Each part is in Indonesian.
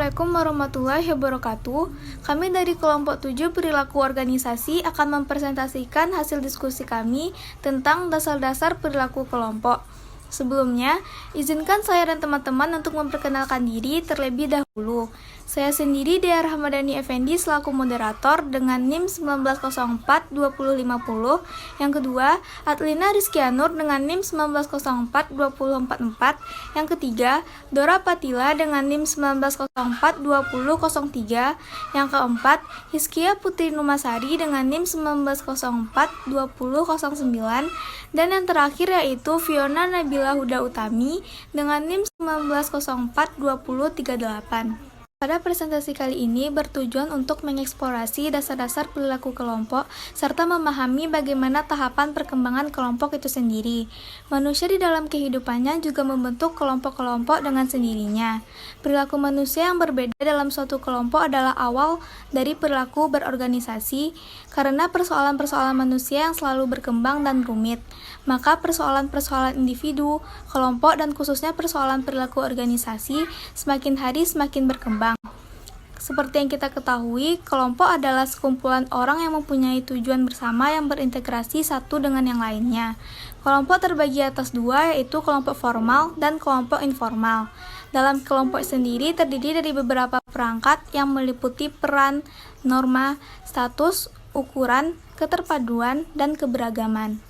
Assalamualaikum warahmatullahi wabarakatuh. Kami dari kelompok 7 perilaku organisasi akan mempresentasikan hasil diskusi kami tentang dasar-dasar perilaku kelompok. Sebelumnya, izinkan saya dan teman-teman untuk memperkenalkan diri terlebih dahulu. Saya sendiri Dea Rahmadani Effendi selaku moderator dengan NIM 1904-2050. Yang kedua, Adlina Rizkianur dengan NIM 1904-2044. Yang ketiga, Dora Patila dengan NIM 1904-2003. Yang keempat, Hizkia Putri Numasari dengan NIM 1904-2009. Dan yang terakhir yaitu Fiona Nabila Huda Utami dengan NIM 1904-2038. Pada presentasi kali ini bertujuan untuk mengeksplorasi dasar-dasar perilaku kelompok serta memahami bagaimana tahapan perkembangan kelompok itu sendiri. Manusia di dalam kehidupannya juga membentuk kelompok-kelompok dengan sendirinya. Perilaku manusia yang berbeda dalam suatu kelompok adalah awal dari perilaku berorganisasi karena persoalan-persoalan manusia yang selalu berkembang dan rumit. Maka persoalan-persoalan individu, kelompok, dan khususnya persoalan perilaku organisasi semakin hari semakin berkembang. Seperti yang kita ketahui, kelompok adalah sekumpulan orang yang mempunyai tujuan bersama yang berintegrasi satu dengan yang lainnya. Kelompok terbagi atas dua, yaitu kelompok formal dan kelompok informal. Dalam kelompok sendiri terdiri dari beberapa perangkat yang meliputi peran, norma, status, ukuran, keterpaduan, dan keberagaman.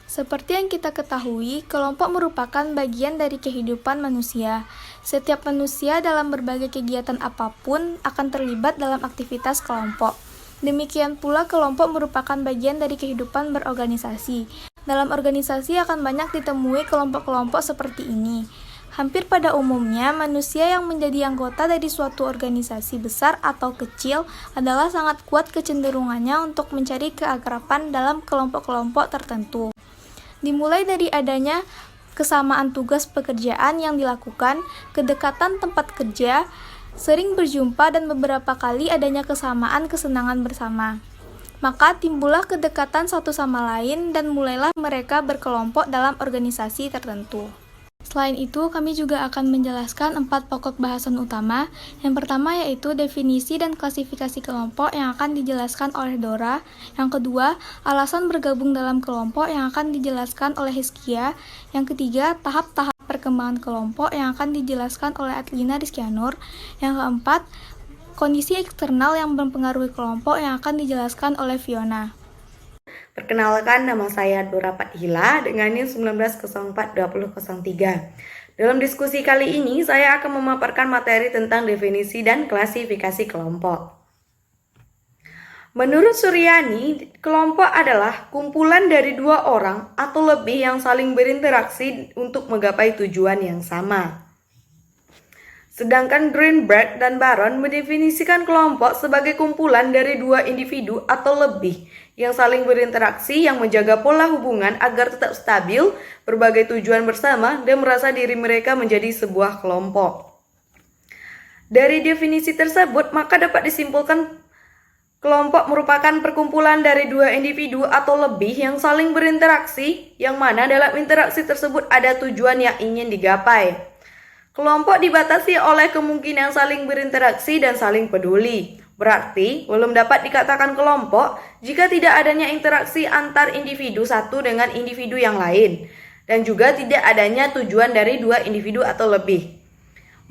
Seperti yang kita ketahui, kelompok merupakan bagian dari kehidupan manusia. Setiap manusia dalam berbagai kegiatan apapun akan terlibat dalam aktivitas kelompok. Demikian pula kelompok merupakan bagian dari kehidupan berorganisasi. Dalam organisasi akan banyak ditemui kelompok-kelompok seperti ini. Hampir pada umumnya, manusia yang menjadi anggota dari suatu organisasi besar atau kecil adalah sangat kuat kecenderungannya untuk mencari keakraban dalam kelompok-kelompok tertentu. Dimulai dari adanya kesamaan tugas pekerjaan yang dilakukan, kedekatan tempat kerja, sering berjumpa, dan beberapa kali adanya kesamaan kesenangan bersama. Maka timbullah kedekatan satu sama lain dan mulailah mereka berkelompok dalam organisasi tertentu. Selain itu, kami juga akan menjelaskan 4 pokok bahasan utama. Yang pertama yaitu definisi dan klasifikasi kelompok yang akan dijelaskan oleh Dora. Yang kedua, alasan bergabung dalam kelompok yang akan dijelaskan oleh Hizkia. Yang ketiga, tahap-tahap perkembangan kelompok yang akan dijelaskan oleh Adlina Rizkianur. Yang keempat, kondisi eksternal yang mempengaruhi kelompok yang akan dijelaskan oleh Fiona. Perkenalkan, nama saya Dora Patila dengan NIM 1904-2003. Dalam diskusi kali ini, saya akan memaparkan materi tentang definisi dan klasifikasi kelompok. Menurut Suryani, kelompok adalah kumpulan dari 2 orang atau lebih yang saling berinteraksi untuk menggapai tujuan yang sama. Sedangkan Greenberg dan Baron mendefinisikan kelompok sebagai kumpulan dari 2 individu atau lebih yang saling berinteraksi yang menjaga pola hubungan agar tetap stabil, berbagai tujuan bersama, dan merasa diri mereka menjadi sebuah kelompok. Dari definisi tersebut, maka dapat disimpulkan kelompok merupakan perkumpulan dari 2 individu atau lebih yang saling berinteraksi, yang mana dalam interaksi tersebut ada tujuan yang ingin digapai. Kelompok dibatasi oleh kemungkinan saling berinteraksi dan saling peduli. Berarti, belum dapat dikatakan kelompok jika tidak adanya interaksi antar individu satu dengan individu yang lain, dan juga tidak adanya tujuan dari 2 individu atau lebih.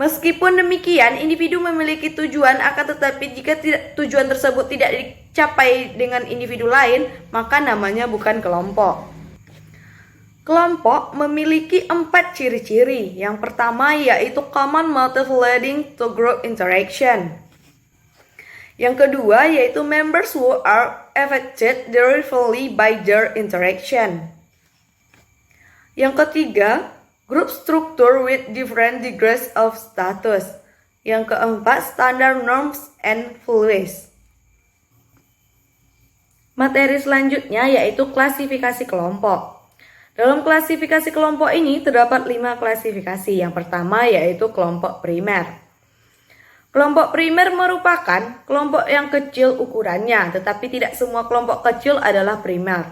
Meskipun demikian, individu memiliki tujuan, akan tetapi jika tujuan tersebut tidak dicapai dengan individu lain, maka namanya bukan kelompok. Kelompok memiliki 4 ciri-ciri. Yang pertama yaitu common motive leading to group interaction. Yang kedua yaitu members who are affected directly by their interaction. Yang ketiga, group structure with different degrees of status. Yang keempat, standard norms and values. Materi selanjutnya yaitu klasifikasi kelompok. Dalam klasifikasi kelompok ini terdapat 5 klasifikasi. Yang pertama yaitu kelompok primer. Kelompok primer merupakan kelompok yang kecil ukurannya, tetapi tidak semua kelompok kecil adalah primer.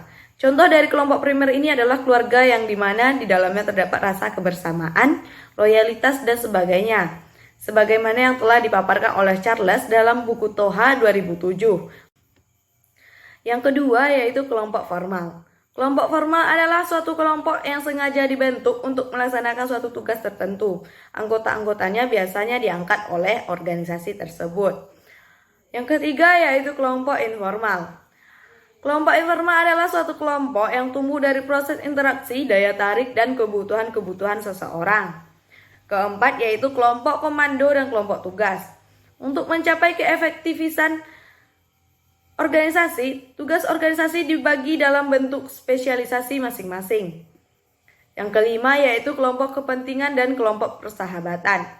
Contoh dari kelompok primer ini adalah keluarga yang dimana di dalamnya terdapat rasa kebersamaan, loyalitas, dan sebagainya. sebagaimana yang telah dipaparkan oleh Charles dalam buku Toha 2007. Yang kedua yaitu kelompok formal. Kelompok formal adalah suatu kelompok yang sengaja dibentuk untuk melaksanakan suatu tugas tertentu. Anggota-anggotanya biasanya diangkat oleh organisasi tersebut. Yang ketiga yaitu kelompok informal. Kelompok informal adalah suatu kelompok yang tumbuh dari proses interaksi, daya tarik, dan kebutuhan-kebutuhan seseorang. Keempat yaitu kelompok komando dan kelompok tugas. Untuk mencapai keefektifan organisasi, tugas organisasi dibagi dalam bentuk spesialisasi masing-masing. Yang kelima yaitu kelompok kepentingan dan kelompok persahabatan.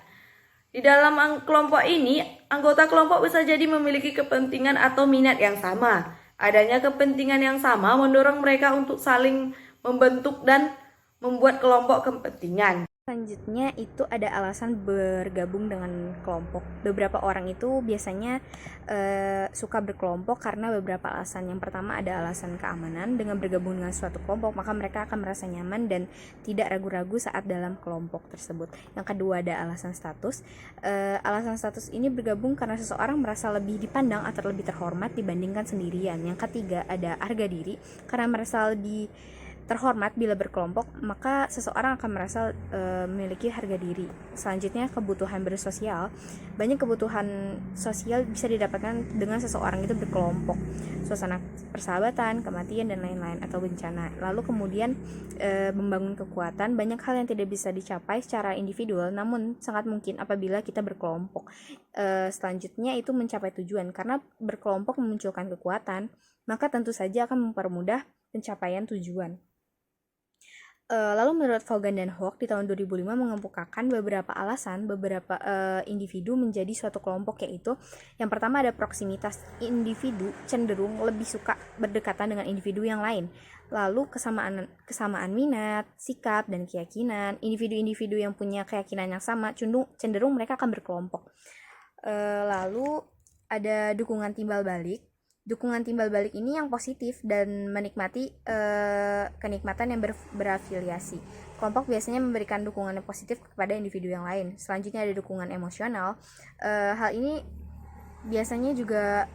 Di dalam kelompok ini, anggota kelompok bisa jadi memiliki kepentingan atau minat yang sama. Adanya kepentingan yang sama mendorong mereka untuk saling membentuk dan membuat kelompok kepentingan. Selanjutnya itu ada alasan bergabung dengan kelompok. Beberapa orang itu biasanya suka berkelompok karena beberapa alasan. Yang pertama ada alasan keamanan. Dengan bergabung dengan suatu kelompok, maka mereka akan merasa nyaman dan tidak ragu-ragu saat dalam kelompok tersebut. Yang kedua ada alasan status. Alasan status ini bergabung karena seseorang merasa lebih dipandang atau lebih terhormat dibandingkan sendirian. Yang ketiga ada harga diri, karena merasa lebih terhormat bila berkelompok, maka seseorang akan merasa memiliki harga diri. Selanjutnya kebutuhan bersosial. Banyak kebutuhan sosial bisa didapatkan dengan seseorang itu berkelompok. Suasana persahabatan, kematian, dan lain-lain atau bencana. Lalu kemudian membangun kekuatan. Banyak hal yang tidak bisa dicapai secara individual, namun sangat mungkin apabila kita berkelompok. Selanjutnya itu mencapai tujuan. Karena berkelompok memunculkan kekuatan, maka tentu saja akan mempermudah pencapaian tujuan. Lalu menurut Vaughan dan Hoek di tahun 2005 mengemukakan beberapa alasan beberapa individu menjadi suatu kelompok, yaitu yang pertama ada proksimitas. Individu cenderung lebih suka berdekatan dengan individu yang lain. Lalu kesamaan minat, sikap, dan keyakinan. Individu-individu yang punya keyakinan yang sama cenderung mereka akan berkelompok. Lalu ada dukungan timbal balik. Dukungan timbal balik ini yang positif dan menikmati kenikmatan yang berafiliasi. Kelompok biasanya memberikan dukungan yang positif kepada individu yang lain. Selanjutnya ada dukungan emosional. Hal ini biasanya juga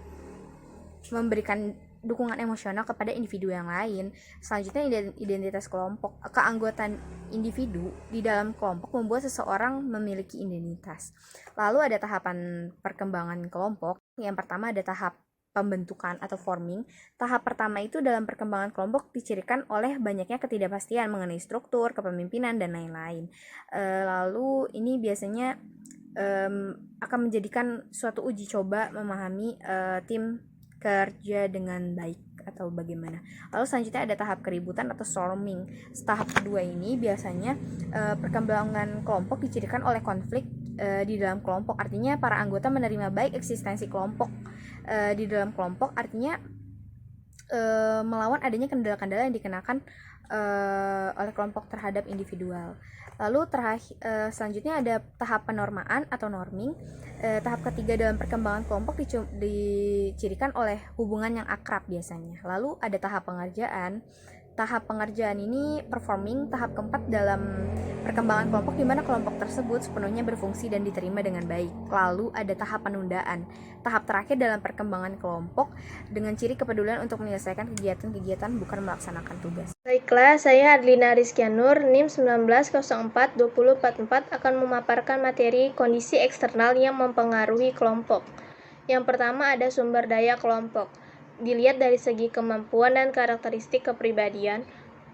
memberikan dukungan emosional kepada individu yang lain. Selanjutnya identitas kelompok. Keanggotaan individu di dalam kelompok membuat seseorang memiliki identitas. Lalu ada tahapan perkembangan kelompok. Yang pertama ada tahap pembentukan atau forming. Tahap pertama itu dalam perkembangan kelompok dicirikan oleh banyaknya ketidakpastian mengenai struktur, kepemimpinan, dan lain-lain. Lalu ini biasanya akan menjadikan suatu uji coba memahami tim kerja dengan baik atau bagaimana. Lalu selanjutnya ada tahap keributan atau storming. Tahap kedua ini biasanya perkembangan kelompok dicirikan oleh konflik di dalam kelompok. Artinya para anggota menerima baik eksistensi kelompok di dalam kelompok, artinya melawan adanya kendala-kendala yang dikenakan oleh kelompok terhadap individual. Lalu selanjutnya ada tahap penormaan atau norming. Tahap ketiga dalam perkembangan kelompok dicirikan oleh hubungan yang akrab biasanya. Lalu ada tahap pengerjaan. Tahap pengerjaan ini performing. Tahap keempat dalam perkembangan kelompok di mana kelompok tersebut sepenuhnya berfungsi dan diterima dengan baik. Lalu ada tahap penundaan. Tahap terakhir dalam perkembangan kelompok dengan ciri kepedulian untuk menyelesaikan kegiatan-kegiatan bukan melaksanakan tugas. Baiklah, saya Adlina Rizkianur, NIM 1904-2044 akan memaparkan materi kondisi eksternal yang mempengaruhi kelompok. Yang pertama ada sumber daya kelompok. Dilihat dari segi kemampuan dan karakteristik kepribadian,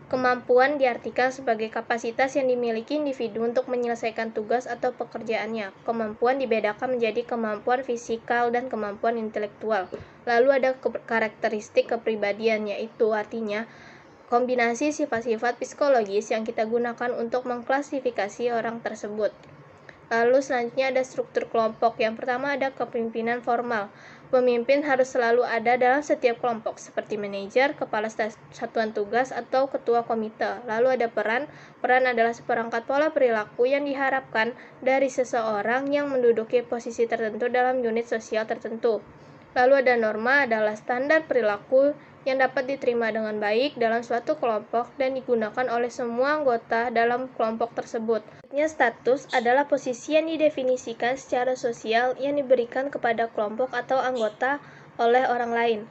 kemampuan diartikan sebagai kapasitas yang dimiliki individu untuk menyelesaikan tugas atau pekerjaannya. Kemampuan dibedakan menjadi kemampuan fisikal dan kemampuan intelektual. Lalu ada karakteristik kepribadian, yaitu artinya kombinasi sifat-sifat psikologis yang kita gunakan untuk mengklasifikasi orang tersebut. Lalu selanjutnya ada struktur kelompok. Yang pertama ada kepemimpinan formal. Pemimpin harus selalu ada dalam setiap kelompok, seperti manajer, kepala satuan tugas, atau ketua komite. Lalu ada peran. Peran adalah seperangkat pola perilaku yang diharapkan dari seseorang yang menduduki posisi tertentu dalam unit sosial tertentu. Lalu ada norma adalah standar perilaku yang dapat diterima dengan baik dalam suatu kelompok dan digunakan oleh semua anggota dalam kelompok tersebut. Selanjutnya, status adalah posisi yang didefinisikan secara sosial yang diberikan kepada kelompok atau anggota oleh orang lain.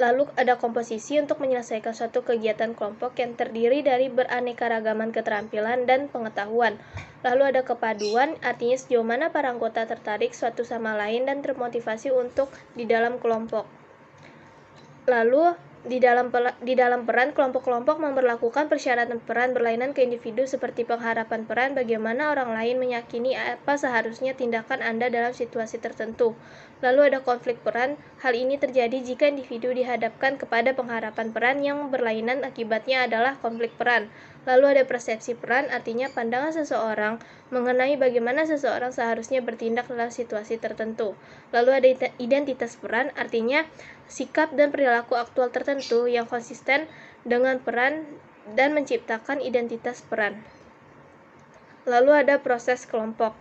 Lalu ada komposisi untuk menyelesaikan suatu kegiatan kelompok yang terdiri dari beraneka-ragaman keterampilan dan pengetahuan. Lalu ada kepaduan, artinya sejauh mana para anggota tertarik suatu sama lain dan termotivasi untuk di dalam kelompok. Lalu, di dalam peran, kelompok-kelompok memperlakukan persyaratan peran berlainan ke individu seperti pengharapan peran, bagaimana orang lain meyakini apa seharusnya tindakan Anda dalam situasi tertentu. Lalu ada konflik peran, hal ini terjadi jika individu dihadapkan kepada pengharapan peran yang berlainan, akibatnya adalah konflik peran. Lalu ada persepsi peran, artinya pandangan seseorang mengenai bagaimana seseorang seharusnya bertindak dalam situasi tertentu. Lalu ada identitas peran, artinya sikap dan perilaku aktual tertentu yang konsisten dengan peran dan menciptakan identitas peran. Lalu ada proses kelompok.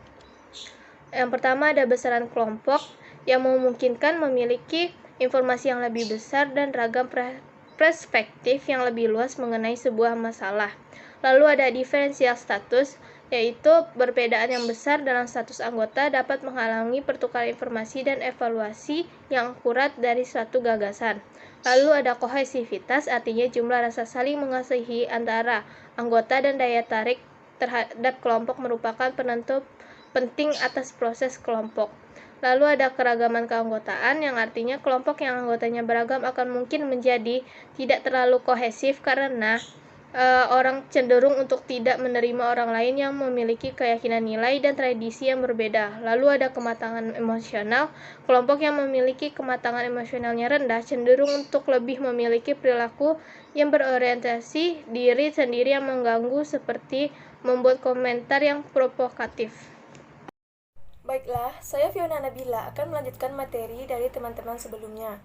Yang pertama ada besaran kelompok yang memungkinkan memiliki informasi yang lebih besar dan ragam perspektif yang lebih luas mengenai sebuah masalah. Lalu ada diferensial status, yaitu perbedaan yang besar dalam status anggota dapat menghalangi pertukaran informasi dan evaluasi yang akurat dari suatu gagasan. Lalu ada kohesivitas, artinya jumlah rasa saling mengasihi antara anggota dan daya tarik terhadap kelompok merupakan penentu penting atas proses kelompok. Lalu ada keragaman keanggotaan, yang artinya kelompok yang anggotanya beragam akan mungkin menjadi tidak terlalu kohesif karena orang cenderung untuk tidak menerima orang lain yang memiliki keyakinan nilai dan tradisi yang berbeda. Lalu ada kematangan emosional. Kelompok yang memiliki kematangan emosionalnya rendah cenderung untuk lebih memiliki perilaku yang berorientasi diri sendiri yang mengganggu, seperti membuat komentar yang provokatif. Baiklah, saya Fiona Nabila akan melanjutkan materi dari teman-teman sebelumnya.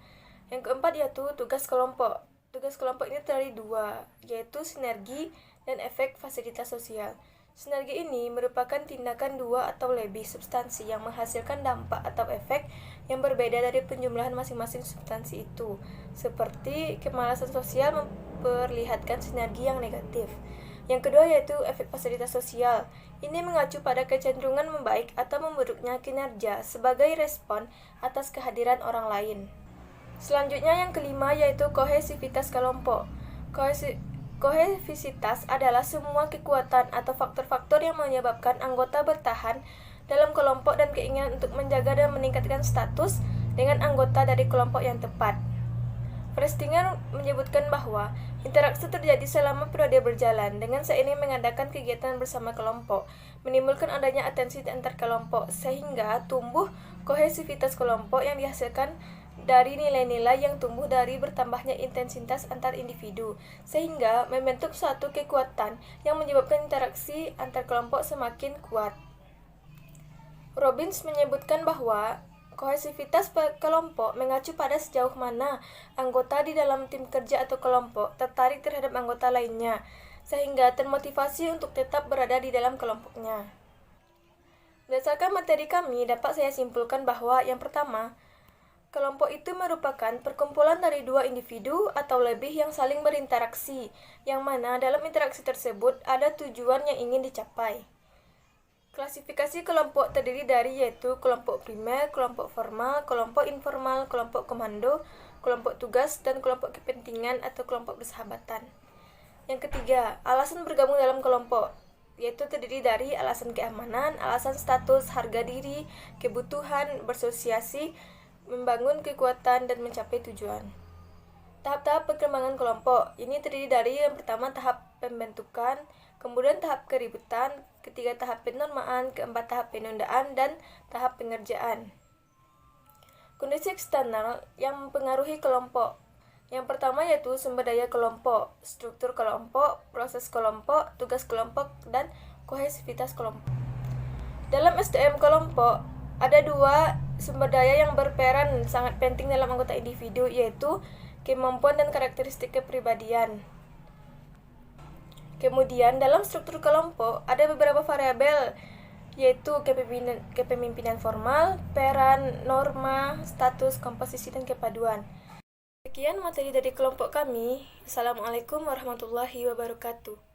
Yang keempat yaitu tugas kelompok. Tugas kelompok ini terdiri dua, yaitu sinergi dan efek fasilitas sosial. Sinergi ini merupakan tindakan dua atau lebih substansi yang menghasilkan dampak atau efek yang berbeda dari penjumlahan masing-masing substansi itu. Seperti kemalasan sosial memperlihatkan sinergi yang negatif. Yang kedua yaitu efek fasilitas sosial. Ini mengacu pada kecenderungan membaik atau memburuknya kinerja sebagai respon atas kehadiran orang lain. Selanjutnya yang kelima yaitu kohesivitas kelompok. Kohesivitas adalah semua kekuatan atau faktor-faktor yang menyebabkan anggota bertahan dalam kelompok dan keinginan untuk menjaga dan meningkatkan status dengan anggota dari kelompok yang tepat. Festinger menyebutkan bahwa interaksi terjadi selama periode berjalan dengan seiring mengadakan kegiatan bersama kelompok, menimbulkan adanya atensi antar kelompok, sehingga tumbuh kohesivitas kelompok yang dihasilkan dari nilai-nilai yang tumbuh dari bertambahnya intensitas antar individu, sehingga membentuk suatu kekuatan yang menyebabkan interaksi antar kelompok semakin kuat. Robbins menyebutkan bahwa kohesivitas kelompok mengacu pada sejauh mana anggota di dalam tim kerja atau kelompok tertarik terhadap anggota lainnya, sehingga termotivasi untuk tetap berada di dalam kelompoknya. Berdasarkan materi kami, dapat saya simpulkan bahwa yang pertama, kelompok itu merupakan perkumpulan dari dua individu atau lebih yang saling berinteraksi, yang mana dalam interaksi tersebut ada tujuan yang ingin dicapai. Klasifikasi kelompok terdiri dari yaitu kelompok primer, kelompok formal, kelompok informal, kelompok komando, kelompok tugas, dan kelompok kepentingan atau kelompok persahabatan. Yang ketiga, alasan bergabung dalam kelompok, yaitu terdiri dari alasan keamanan, alasan status, harga diri, kebutuhan, bersosiasi, membangun kekuatan, dan mencapai tujuan. Tahap-tahap perkembangan kelompok ini terdiri dari yang pertama tahap pembentukan, kemudian tahap keributan, ketiga tahap penormaan, keempat tahap penundaan, dan tahap pengerjaan. Kondisi eksternal yang mempengaruhi kelompok. Yang pertama yaitu sumber daya kelompok, struktur kelompok, proses kelompok, tugas kelompok, dan kohesivitas kelompok. Dalam SDM kelompok, ada dua sumber daya yang berperan sangat penting dalam anggota individu, yaitu kemampuan dan karakteristik kepribadian. Kemudian, dalam struktur kelompok, ada beberapa variabel yaitu kepemimpinan formal, peran, norma, status, komposisi, dan kepaduan. Sekian materi dari kelompok kami. Assalamualaikum warahmatullahi wabarakatuh.